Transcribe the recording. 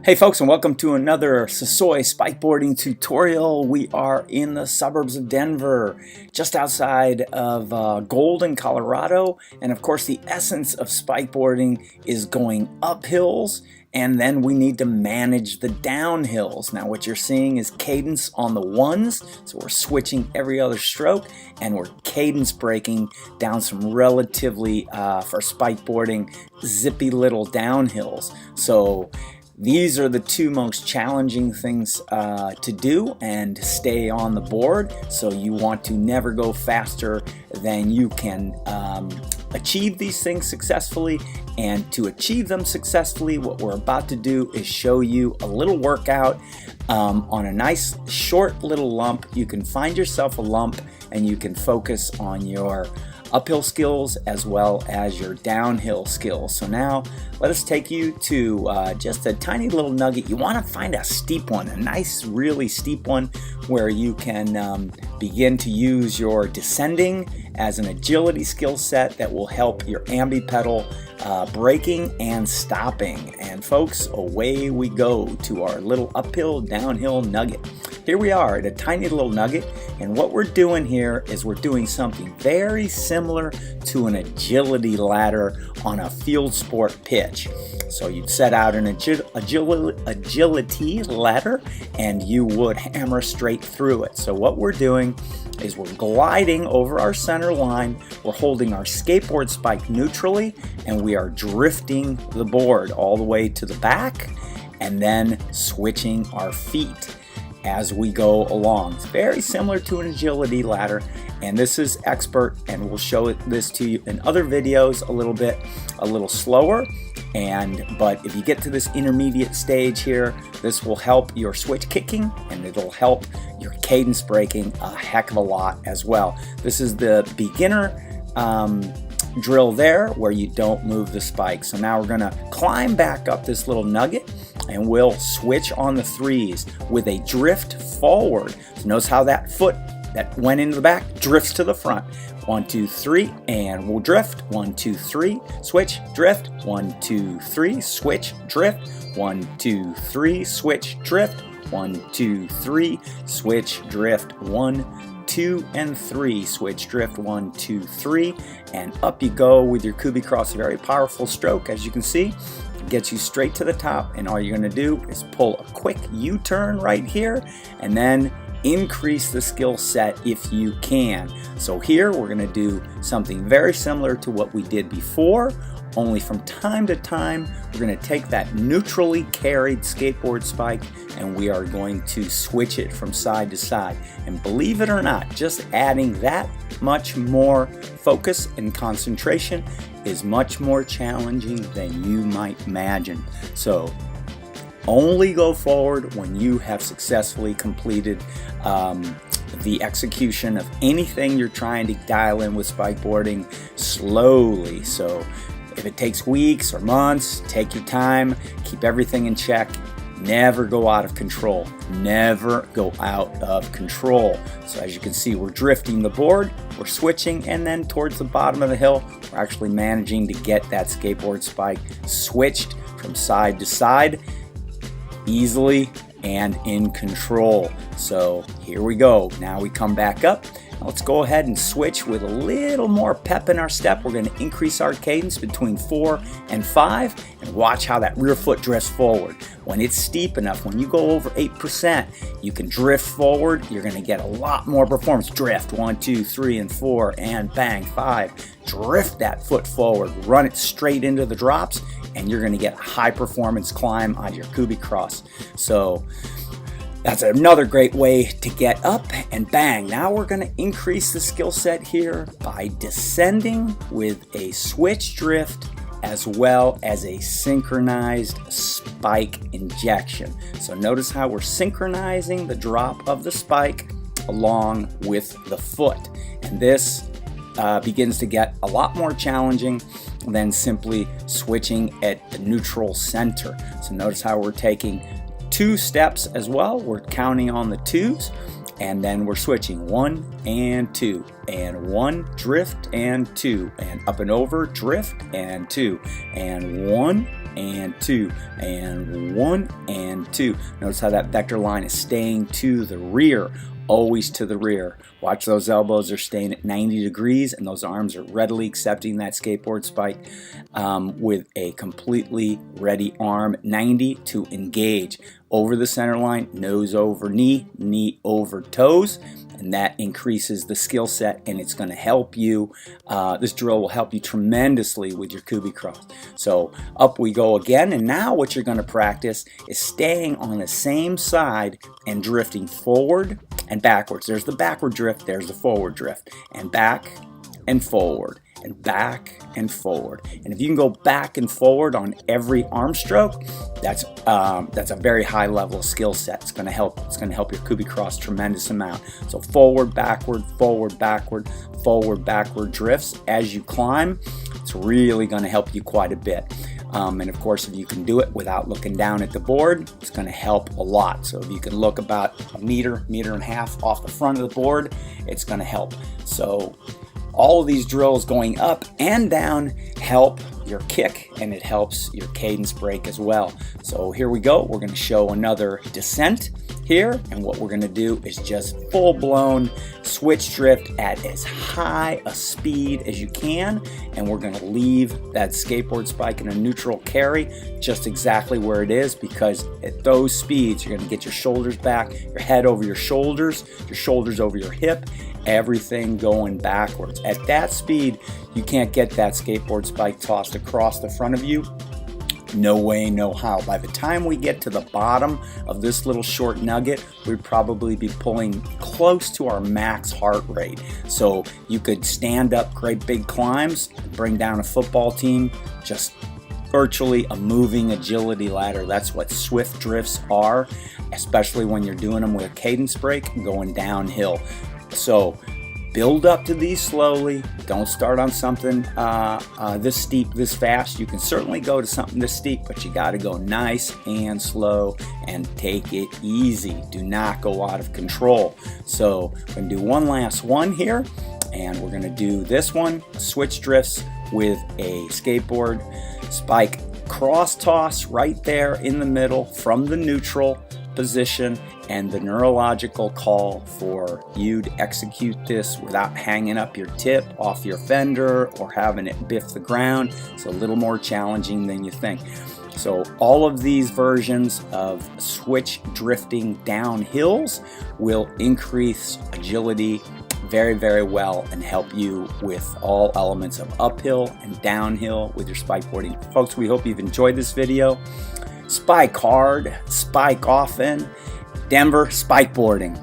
Hey folks, and welcome to another Sasoi spikeboarding tutorial. We are in the suburbs of Denver, just outside of Golden, Colorado. And of course, the essence of spikeboarding is going up hills, and then we need to manage the downhills. Now what you're seeing is cadence on the ones, so we're switching every other stroke, and we're cadence breaking down some relatively, for spikeboarding, zippy little downhills. So these are the two most challenging things to do and stay on the board. So you want to never go faster than you can achieve these things successfully. And to achieve them successfully, what we're about to do is show you a little workout on a nice short little lump. You can find yourself a lump and you can focus on your uphill skills as well as your downhill skills. So now let us take you to just a tiny little nugget. You want to find a steep one, a nice really steep one where you can begin to use your descending as an agility skill set that will help your ambipedal braking and stopping. And folks, away we go to our little uphill downhill nugget. Here we are at a tiny little nugget, and what we're doing here is we're doing something very similar to an agility ladder on a field sport pitch. So you'd set out an agility ladder and you would hammer straight through it. So what we're doing is we're gliding over our center line, we're holding our skateboard spike neutrally, and we are drifting the board all the way to the back and then switching our feet as we go along. It's very similar to an agility ladder, and this is expert, and we'll show this to you in other videos a little slower. But if you get to this intermediate stage here, this will help your switch kicking and it'll help your cadence breaking a heck of a lot as well. This is the beginner drill there where you don't move the spike. So now we're gonna climb back up this little nugget and we'll switch on the threes with a drift forward. So notice how that foot that went into the back drifts to the front. 1, 2, 3, and we'll drift. 1, 2, 3, switch, drift. 1, 2, 3, switch, drift. 1, 2, 3, switch, drift. 1, 2, 3, switch, drift. 1, 2, and 3, switch, drift. 1, 2, 3, and up you go with your Kubi cross. A very powerful stroke, as you can see. It gets you straight to the top, and all you're going to do is pull a quick U-turn right here, and then increase the skill set if you can. So here we're going to do something very similar to what we did before, only from time to time we're going to take that neutrally carried skateboard spike and we are going to switch it from side to side. And believe it or not, just adding that much more focus and concentration is much more challenging than you might imagine. So only go forward when you have successfully completed the execution of anything you're trying to dial in with spikeboarding slowly. So if it takes weeks or months, take your time, keep everything in check. Never go out of control. Never go out of control. So as you can see, we're drifting the board, we're switching, and then towards the bottom of the hill, we're actually managing to get that skateboard spike switched from side to side easily and in control. So here we go. Now we come back up. Now let's go ahead and switch with a little more pep in our step. We're going to increase our cadence between 4 and 5 and watch how that rear foot drifts forward. When it's steep enough, when you go over 8%, you can drift forward. You're going to get a lot more performance. Drift 1, 2, 3, and 4, and bang, 5. Drift that foot forward. Run it straight into the drops, and you're going to get a high performance climb on your Kubi cross. So that's another great way to get up, and bang. Now we're going to increase the skill set here by descending with a switch drift as well as a synchronized spike injection. So notice how we're synchronizing the drop of the spike along with the foot. And this begins to get a lot more challenging than simply switching at the neutral center. So notice how we're taking 2 steps as well. We're counting on the 2s, and then we're switching 1 and 2 and 1, drift and 2, and up and over, drift and 2 and 1 and 2, and 1, and 2. Notice how that vector line is staying to the rear, always to the rear. Watch those elbows are staying at 90 degrees, and those arms are readily accepting that skateboard spike with a completely ready arm, 90 to engage. Over the center line, nose over knee, knee over toes, and that increases the skill set, and it's going to help you. This drill will help you tremendously with your Kubi cross. So up we go again, and now what you're going to practice is staying on the same side and drifting forward and backwards. There's the backward drift, there's the forward drift, and back and forward and back and forward. And if you can go back and forward on every arm stroke, that's a very high level of skill set. It's going to help your Kubi cross tremendous amount. So forward, backward, forward, backward, forward, backward drifts as you climb. It's really going to help you quite a bit. And of course, if you can do it without looking down at the board, it's going to help a lot. So if you can look about a meter, meter and a half off the front of the board, it's going to help. So all of these drills going up and down help your kick, and it helps your cadence break as well. So here we go. We're going to show another descent here, and what we're going to do is just full-blown switch drift at as high a speed as you can, and we're going to leave that skateboard spike in a neutral carry just exactly where it is, because at those speeds you're going to get your shoulders back, your head over your shoulders over your hip, everything going backwards. At that speed, you can't get that skateboard spike tossed across the front of you. No way, no how. By the time we get to the bottom of this little short nugget, we'd probably be pulling close to our max heart rate. So you could stand up great big climbs, bring down a football team, just virtually a moving agility ladder. That's what swift drifts are, especially when you're doing them with a cadence break going downhill. So build up to these slowly. Don't start on something this steep, this fast. You can certainly go to something this steep, but you got to go nice and slow and take it easy. Do not go out of control. So we're going to do one last one here, and we're going to do this one, switch drifts with a skateboard spike cross toss right there in the middle from the neutral position, and the neurological call for you to execute this without hanging up your tip off your fender or having it biff the ground. It's a little more challenging than you think. So all of these versions of switch drifting down hills will increase agility very, very well and help you with all elements of uphill and downhill with your spikeboarding. Folks, we hope you've enjoyed this video. Spike hard, spike often. Denver, spikeboarding.